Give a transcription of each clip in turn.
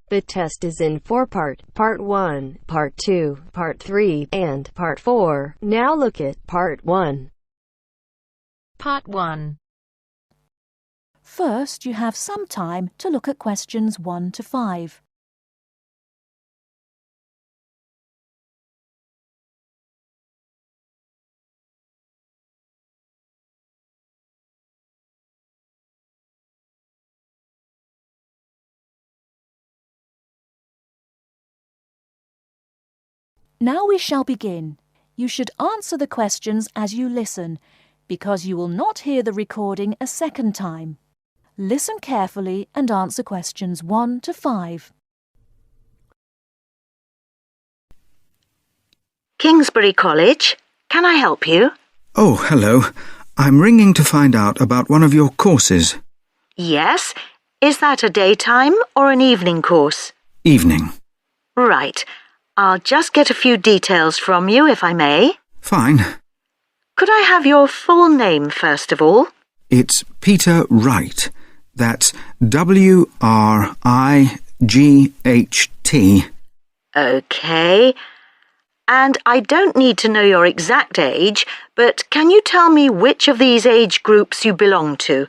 The test is in 4-part, Part 1, Part 2, Part 3, and Part 4. Now look at Part 1. Part 1. First, you have some time to look at questions 1 to 5. Now we shall begin. You should answer the questions as you listen, because you will not hear the recording a second time. Listen carefully and answer questions 1 to 5. Kingsbury College, can I help you? Oh, hello. I'm ringing to find out about one of your courses. Yes. Is that a daytime or an evening course? Evening. Right. I'll just get a few details from you, if I may. Fine. Could I have your full name, first of all? It's Peter Wright. That's W-R-I-G-H-T. OK. And I don't need to know your exact age, but can you tell me which of these age groups you belong to?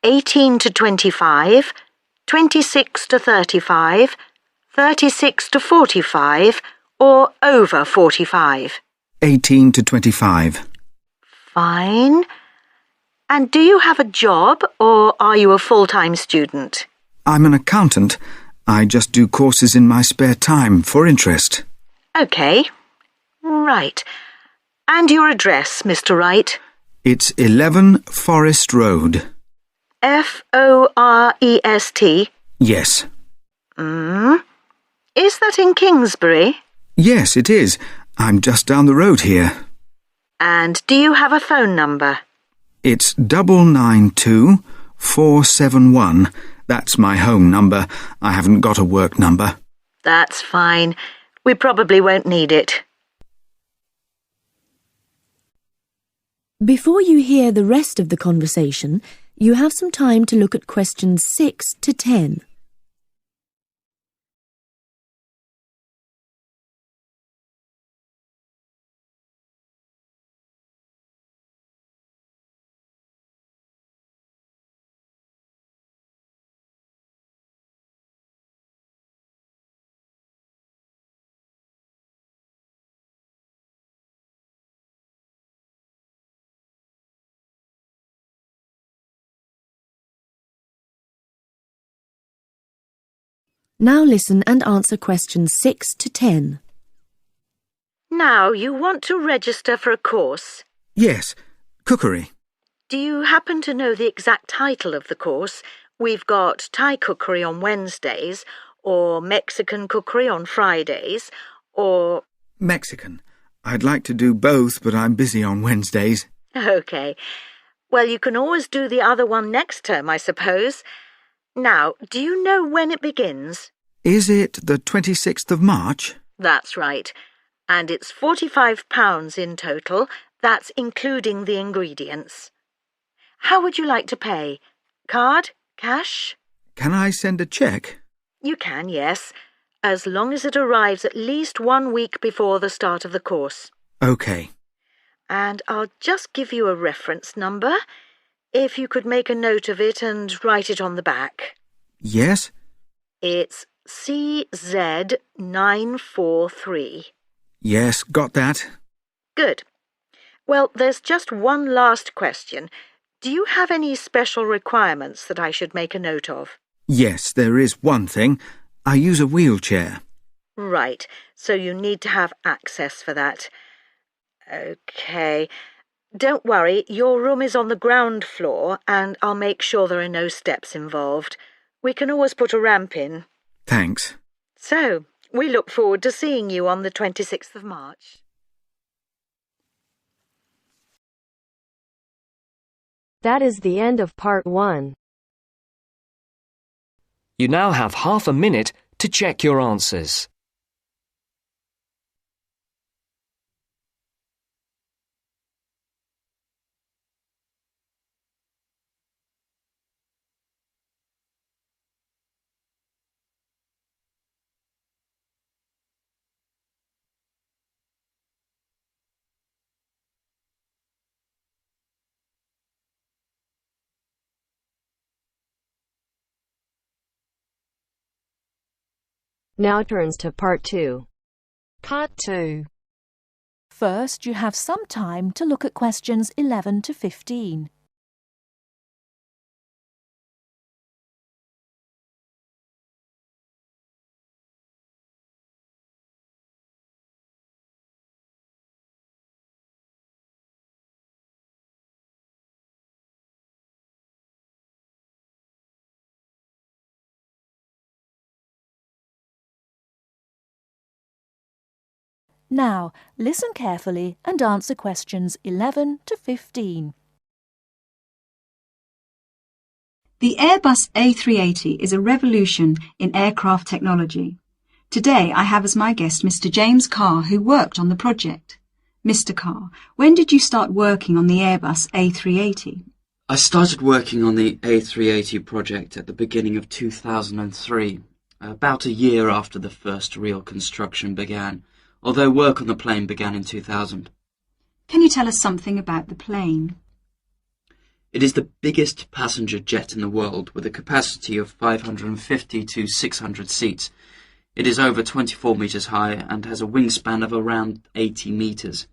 18 to 25, 26 to 35, 36 to 45, or over 45? 18 to 25. Fine. And do you have a job, or are you a full-time student? I'm an accountant. I just do courses in my spare time for interest. OK. Right. And your address, Mr. Wright? It's 11 Forest Road. F-O-R-E-S-T? Yes. Is that in Kingsbury? Yes, it is. I'm just down the road here. And do you have a phone number? It's 992-471. That's my home number. I haven't got a work number. That's fine. We probably won't need it. Before you hear the rest of the conversation, you have some time to look at questions 6 to 10. Now listen and answer questions 6 to 10. Now, you want to register for a course. Yes, cookery. Do you happen to know the exact title of the course? We've got Thai cookery on Wednesdays, or Mexican cookery on Fridays, or... Mexican. I'd like to do both, but I'm busy on Wednesdays. OK. Well, you can always do the other one next term, I suppose. Now, do you know when it begins? Is it the 26th of March? That's right. And it's £45 in total. That's including the ingredients. How would you like to pay? Card? Cash? Can I send a cheque? You can, yes, as long as it arrives at least 1 week before the start of the course. OK. And I'll just give you a reference number, if you could make a note of it and write it on the back. Yes? It's CZ943. Yes, got that. Good. Well, there's just one last question. Do you have any special requirements that I should make a note of? Yes, there is one thing. I use a wheelchair. Right, so you need to have access for that. OK. Don't worry, your room is on the ground floor and I'll make sure there are no steps involved. We can always put a ramp in. Thanks. So, we look forward to seeing you on the 26th of March. That is the end of Part 1. You now have half a minute to check your answers. Now turns to Part 2. Part 2. First, you have some time to look at questions 11 to 15. Now, listen carefully and answer questions 11 to 15. The Airbus A380 is a revolution in aircraft technology. Today I have as my guest Mr. James Carr, who worked on the project. Mr. Carr, when did you start working on the Airbus A380? I started working on the A380 project at the beginning of 2003, about a year after the first real construction began, although work on the plane began in 2000. Can you tell us something about the plane? It is the biggest passenger jet in the world, with a capacity of 550 to 600 seats. It is over 24 metres high and has a wingspan of around 80 metres.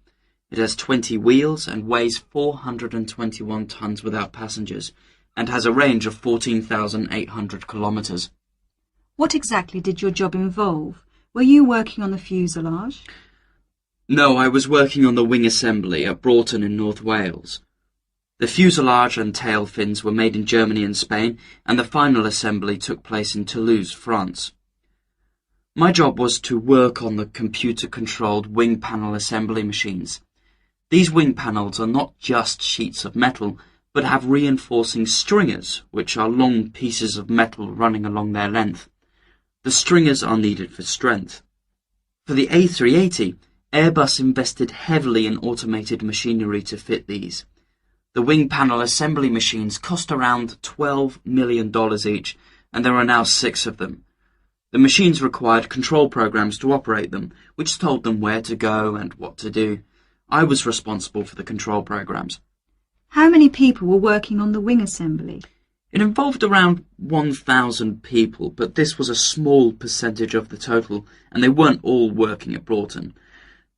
It has 20 wheels and weighs 421 tonnes without passengers, and has a range of 14,800 kilometres. What exactly did your job involve? Were you working on the fuselage? No, I was working on the wing assembly at Broughton in North Wales. The fuselage and tail fins were made in Germany and Spain, and the final assembly took place in Toulouse, France. My job was to work on the computer-controlled wing panel assembly machines. These wing panels are not just sheets of metal, but have reinforcing stringers, which are long pieces of metal running along their length. The stringers are needed for strength. For the A380, Airbus invested heavily in automated machinery to fit these. The wing panel assembly machines cost around $12 million each, and there are now 6 of them. The machines required control programs to operate them, which told them where to go and what to do. I was responsible for the control programs. How many people were working on the wing assembly? It involved around 1,000 people, but this was a small percentage of the total, and they weren't all working at Broughton.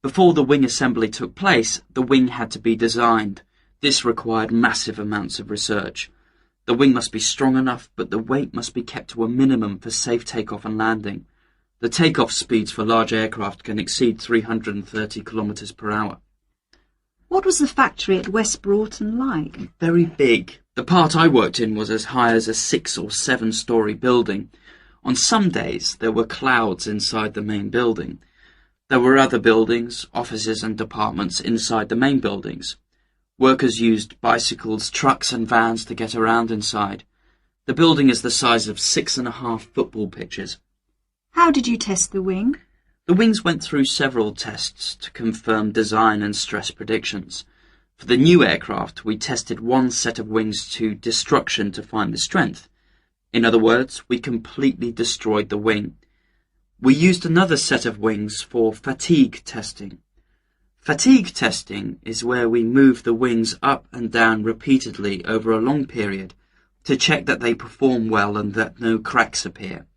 Before the wing assembly took place, the wing had to be designed. This required massive amounts of research. The wing must be strong enough, but the weight must be kept to a minimum for safe takeoff and landing. The takeoff speeds for large aircraft can exceed 330 kilometers per hour. What was the factory at West Broughton like? Very big. The part I worked in was as high as a 6 or 7-story building. On some days, there were clouds inside the main building. There were other buildings, offices and departments inside the main buildings. Workers used bicycles, trucks and vans to get around inside. The building is the size of 6.5 football pitches. How did you test the wing? The wings went through several tests to confirm design and stress predictions. For the new aircraft, we tested one set of wings to destruction to find the strength. In other words, we completely destroyed the wing. We used another set of wings for fatigue testing. Fatigue testing is where we move the wings up and down repeatedly over a long period to check that they perform well and that no cracks appear.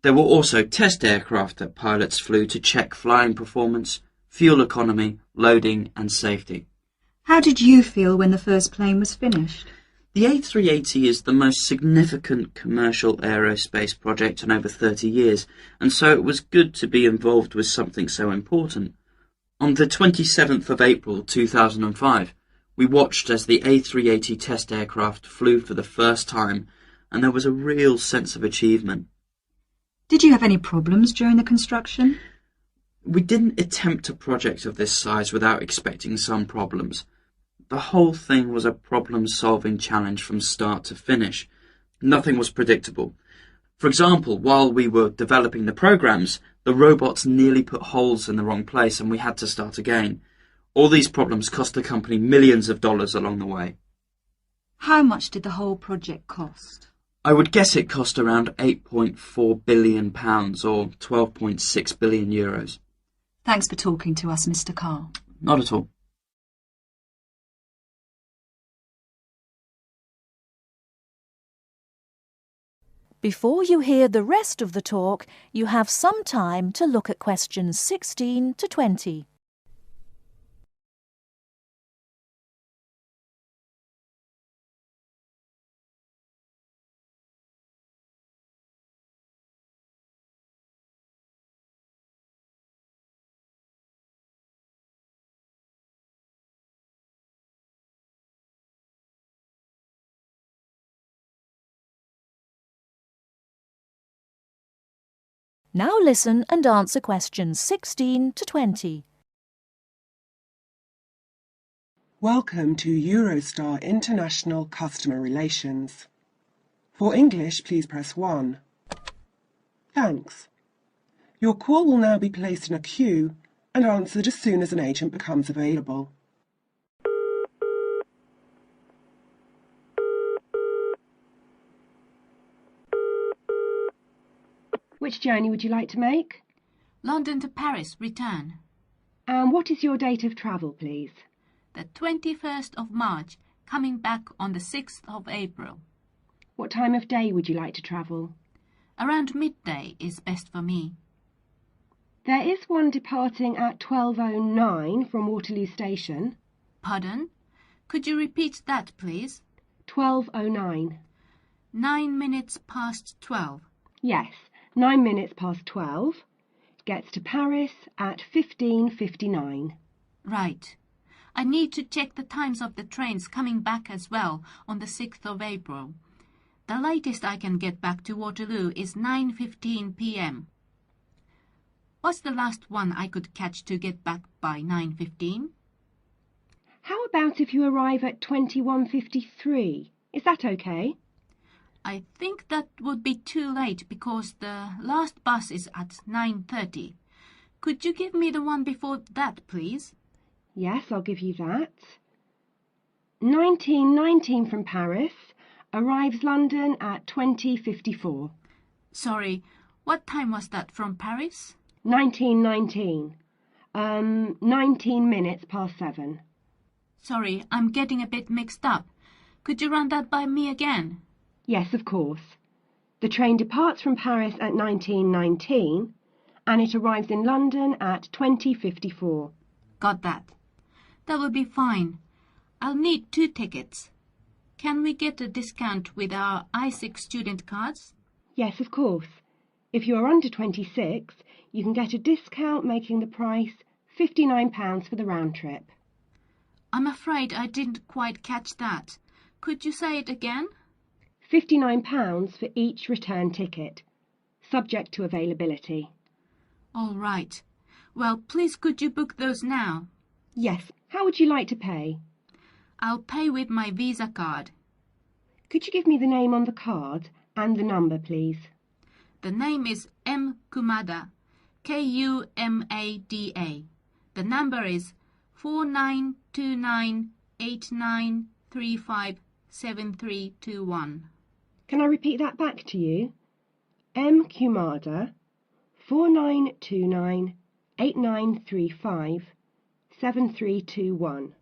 There were also test aircraft that pilots flew to check flying performance, fuel economy, loading and safety. How did you feel when the first plane was finished? The A380 is the most significant commercial aerospace project in over 30 years, and so it was good to be involved with something so important. On the 27th of April 2005, we watched as the A380 test aircraft flew for the first time, and there was a real sense of achievement. Did you have any problems during the construction? We didn't attempt a project of this size without expecting some problems. The whole thing was a problem-solving challenge from start to finish. Nothing was predictable. For example, while we were developing the programs, the robots nearly put holes in the wrong place and we had to start again. All these problems cost the company millions of dollars along the way. How much did the whole project cost? I would guess it cost around £8.4 billion or 12.6 billion euros. Thanks for talking to us, Mr. Carr. Not at all. Before you hear the rest of the talk, you have some time to look at questions 16 to 20. Now listen and answer questions 16 to 20. Welcome to Eurostar International Customer Relations. For English, please press 1. Thanks. Your call will now be placed in a queue and answered as soon as an agent becomes available. Which journey would you like to make? London to Paris, return. And what is your date of travel, please? The 21st of March, coming back on the 6th of April. What time of day would you like to travel? Around midday is best for me. There is one departing at 12:09 from Waterloo Station. Pardon? Could you repeat that, please? 12:09. 9 minutes past 12. Yes, 9 minutes past 12. Gets to Paris at 15:59. Right. I need to check the times of the trains coming back as well on the 6th of April. The latest I can get back to Waterloo is 9:15 p.m. What's the last one I could catch to get back by 9:15? How about if you arrive at 21:53? Is that okay? I think that would be too late because the last bus is at 9:30. Could you give me the one before that, please? Yes, I'll give you that. 1919 from Paris arrives London at 20:54. Sorry, what time was that from Paris? 1919. 19 minutes past 7. Sorry, I'm getting a bit mixed up. Could you run that by me again? Yes, of course. The train departs from Paris at 1919 and it arrives in London at 20:54. Got that. That will be fine. I'll need 2 tickets. Can we get a discount with our I6 student cards? Yes, of course. If you are under 26, you can get a discount making the price £59 for the round trip. I'm afraid I didn't quite catch that. Could you say it again? £59 for each return ticket, subject to availability. All right. Well, please could you book those now? Yes. How would you like to pay? I'll pay with my Visa card. Could you give me the name on the card and the number, please? The name is M. Kumada, Kumada. The number is 492989357321. Can I repeat that back to you? M. Kumada, 492989357321.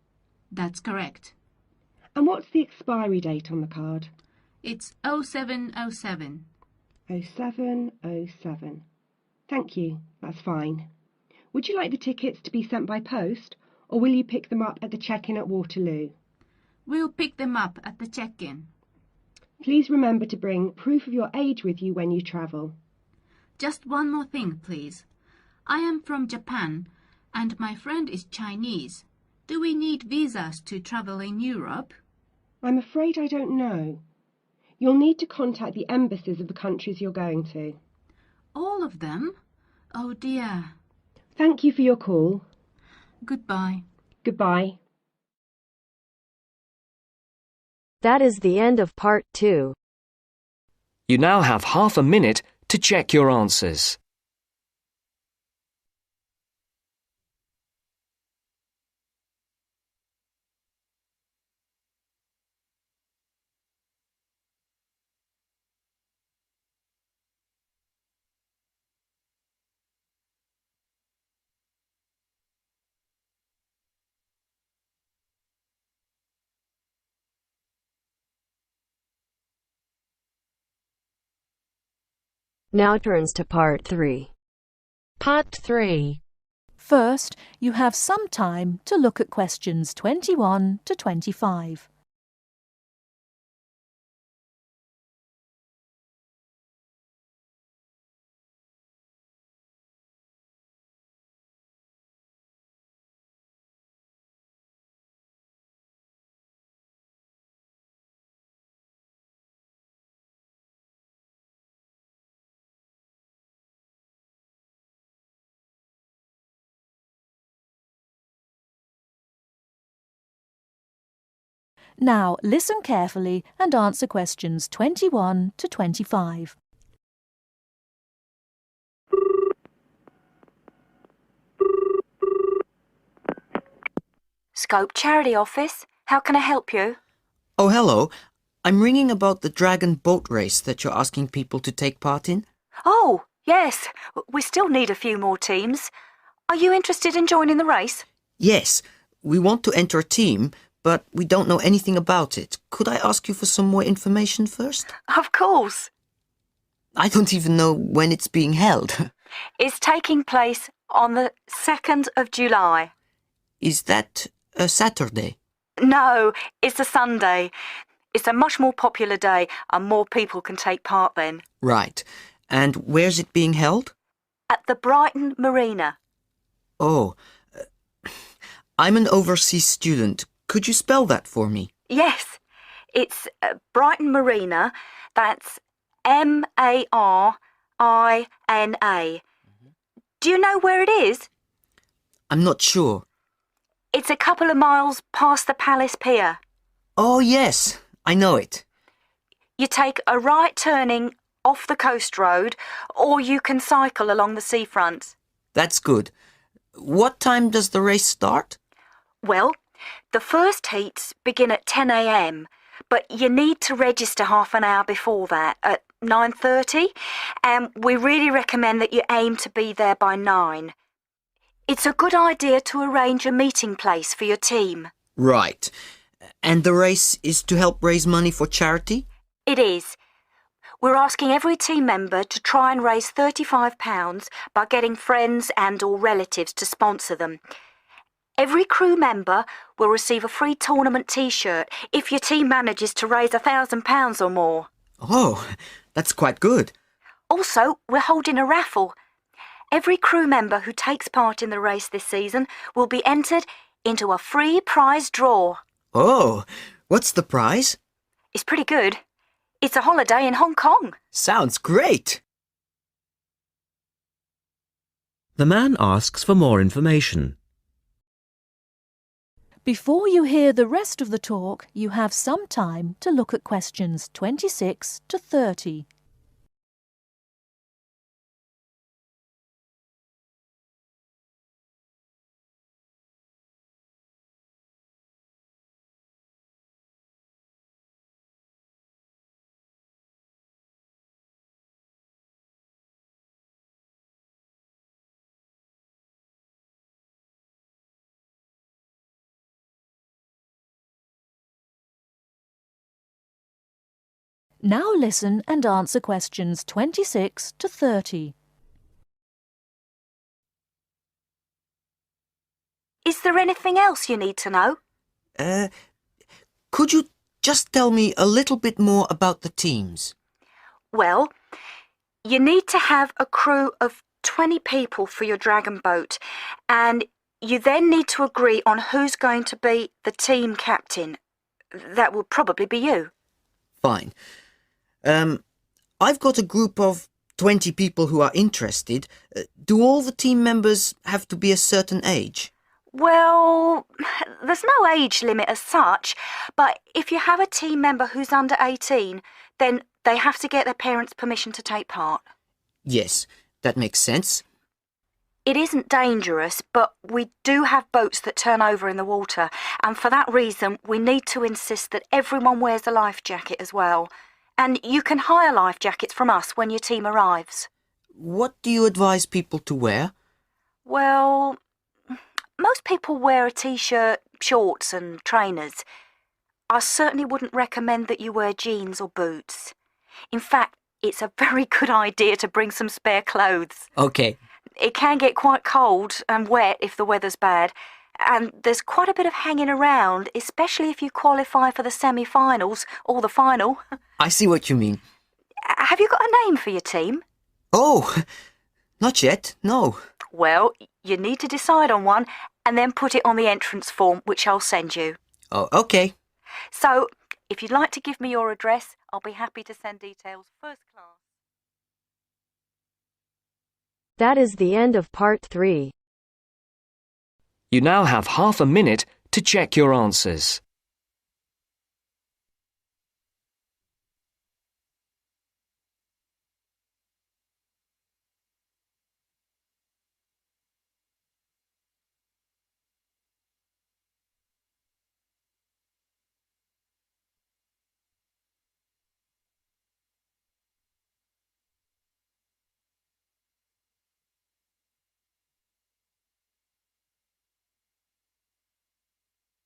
That's correct. And what's the expiry date on the card? It's 0707. 0707. Thank you, that's fine. Would you like the tickets to be sent by post, or will you pick them up at the check-in at Waterloo? We'll pick them up at the check-in. Please remember to bring proof of your age with you when you travel. Just one more thing, please. I am from Japan, and my friend is Chinese. Do we need visas to travel in Europe? I'm afraid I don't know. You'll need to contact the embassies of the countries you're going to. All of them? Oh dear. Thank you for your call. Goodbye. Goodbye. That is the end of part 2. You now have half a minute to check your answers. Now turns to Part 3. Part 3. First, you have some time to look at questions 21 to 25. Now listen carefully and answer questions 21 to 25. Scope Charity Office. How can I help you? Oh, hello. I'm ringing about the Dragon boat race that you're asking people to take part in. Oh, yes. We still need a few more teams. Are you interested in joining the race? Yes, we want to enter a team, but we don't know anything about it. Could I ask you for some more information first? Of course. I don't even know when it's being held. It's taking place on the 2nd of July. Is that a Saturday? No, it's a Sunday. It's a much more popular day and more people can take part then. Right. And where's it being held? At the Brighton Marina. Oh, I'm an overseas student. Could you spell that for me? Yes, it's Brighton Marina. That's Marina. Do you know where it is? I'm not sure. It's a couple of miles past the Palace Pier. Oh, yes, I know it. You take a right turning off the coast road, or you can cycle along the seafront. That's good. What time does the race start? Well, the first heats begin at 10 a.m, but you need to register half an hour before that, at 9:30, and we really recommend that you aim to be there by 9. It's a good idea to arrange a meeting place for your team. Right. And the race is to help raise money for charity? It is. We're asking every team member to try and raise £35 by getting friends and or relatives to sponsor them. Every crew member will receive a free tournament T-shirt if your team manages to raise £1,000 or more. Oh, that's quite good. Also, we're holding a raffle. Every crew member who takes part in the race this season will be entered into a free prize draw. Oh, what's the prize? It's pretty good. It's a holiday in Hong Kong. Sounds great. The man asks for more information. Before you hear the rest of the talk, you have some time to look at questions 26 to 30. Now listen and answer questions 26 to 30. Is there anything else you need to know? Could you just tell me a little bit more about the teams? Well, you need to have a crew of 20 people for your dragon boat, and you then need to agree on who's going to be the team captain. That will probably be you. Fine. I've got a group of 20 people who are interested. Do all the team members have to be a certain age? Well, there's no age limit as such, but if you have a team member who's under 18, then They have to get their parents' permission to take part. Yes, that makes sense. It isn't dangerous, but we do have boats that turn over in the water, and for that reason we need to insist that everyone wears a life jacket as well. And you can hire life jackets from us when your team arrives. What do you advise people to wear? Well, most people wear a t-shirt, shorts and trainers. I certainly wouldn't recommend that you wear jeans or boots. In fact, it's a very good idea to bring some spare clothes. Okay. It can get quite cold and wet if the weather's bad, and there's quite a bit of hanging around, especially if you qualify for the semi-finals or the final. I see what you mean. Have you got a name for your team? Oh, not yet, no. Well, you need to decide on one and then put it on the entrance form, which I'll send you. Oh, okay. So, if you'd like to give me your address, I'll be happy to send details first class. That is the end of part 3. You now have half a minute to check your answers.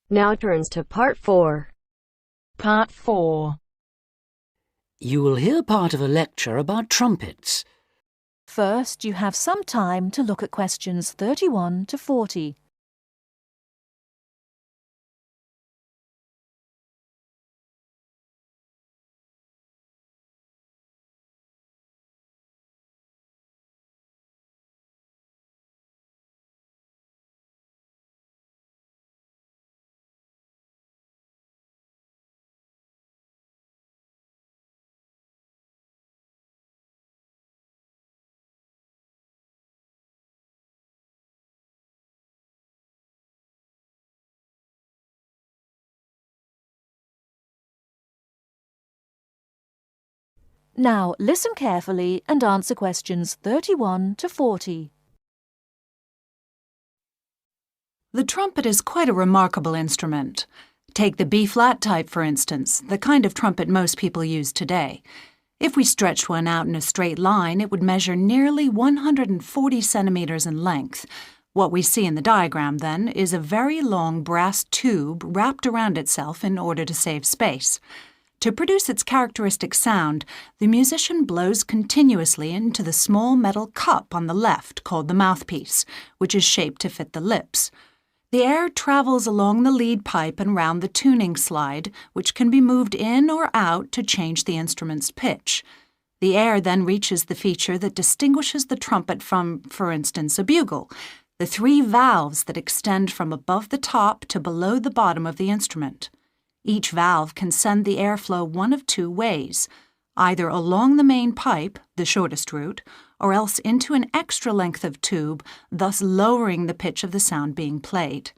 Now turns to part 4. Part 4. You will hear part of a lecture about trumpets. First, you have some time to look at questions 31 to 40. Now, listen carefully and answer questions 31 to 40. The trumpet is quite a remarkable instrument. Take the B-flat type, for instance, the kind of trumpet most people use today. If we stretched one out in a straight line, it would measure nearly 140 centimeters in length. What we see in the diagram, then, is a very long brass tube wrapped around itself in order to save space. To produce its characteristic sound, the musician blows continuously into the small metal cup on the left called the mouthpiece, which is shaped to fit the lips. The air travels along the lead pipe and round the tuning slide, which can be moved in or out to change the instrument's pitch. The air then reaches the feature that distinguishes the trumpet from, for instance, a bugle, the 3 valves that extend from above the top to below the bottom of the instrument. Each valve can send the airflow one of 2 ways, either along the main pipe, the shortest route, or else into an extra length of tube, thus lowering the pitch of the sound being played.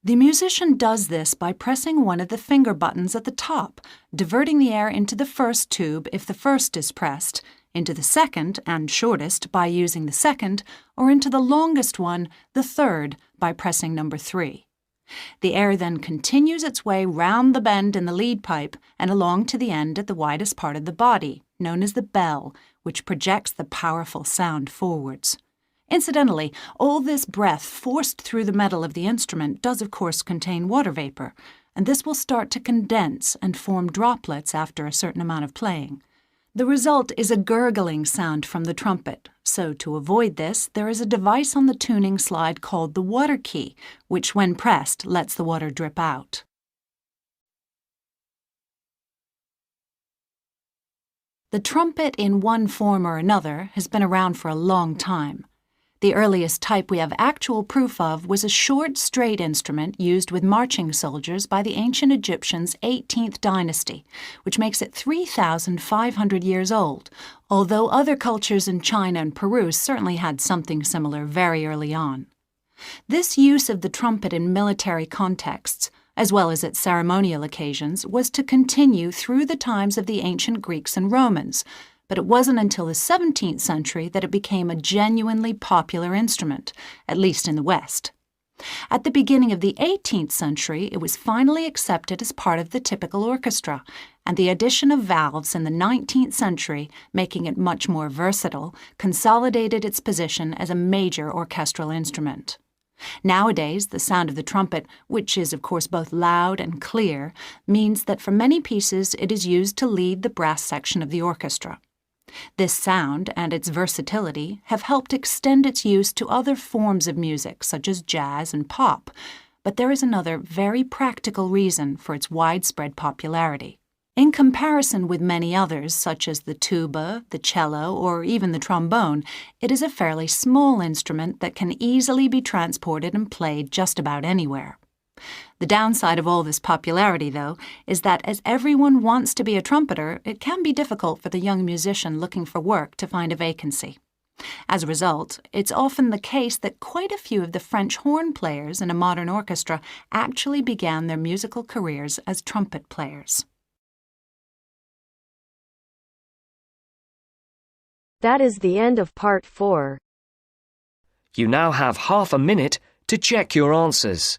The musician does this by pressing one of the finger buttons at the top, diverting the air into the first tube if the first is pressed, into the second and shortest by using the second, or into the longest one, the third, by pressing number 3. The air then continues its way round the bend in the lead pipe and along to the end at the widest part of the body, known as the bell, which projects the powerful sound forwards. Incidentally, all this breath forced through the metal of the instrument does of course contain water vapor, and this will start to condense and form droplets after a certain amount of playing. The result is a gurgling sound from the trumpet, so to avoid this, there is a device on the tuning slide called the water key, which when pressed lets the water drip out. The trumpet in one form or another has been around for a long time. The earliest type we have actual proof of was a short, straight instrument used with marching soldiers by the ancient Egyptians' 18th dynasty, which makes it 3,500 years old, although other cultures in China and Peru certainly had something similar very early on. This use of the trumpet in military contexts, as well as at ceremonial occasions, was to continue through the times of the ancient Greeks and Romans, but it wasn't until the 17th century that it became a genuinely popular instrument, at least in the West. At the beginning of the 18th century, it was finally accepted as part of the typical orchestra, and the addition of valves in the 19th century, making it much more versatile, consolidated its position as a major orchestral instrument. Nowadays, the sound of the trumpet, which is of course both loud and clear, means that for many pieces it is used to lead the brass section of the orchestra. This sound and its versatility have helped extend its use to other forms of music such as jazz and pop, but there is another very practical reason for its widespread popularity. In comparison with many others, such as the tuba, the cello, or even the trombone, it is a fairly small instrument that can easily be transported and played just about anywhere. The downside of all this popularity, though, is that as everyone wants to be a trumpeter, it can be difficult for the young musician looking for work to find a vacancy. As a result, it's often the case that quite a few of the French horn players in a modern orchestra actually began their musical careers as trumpet players. That is the end of part 4. You now have half a minute to check your answers.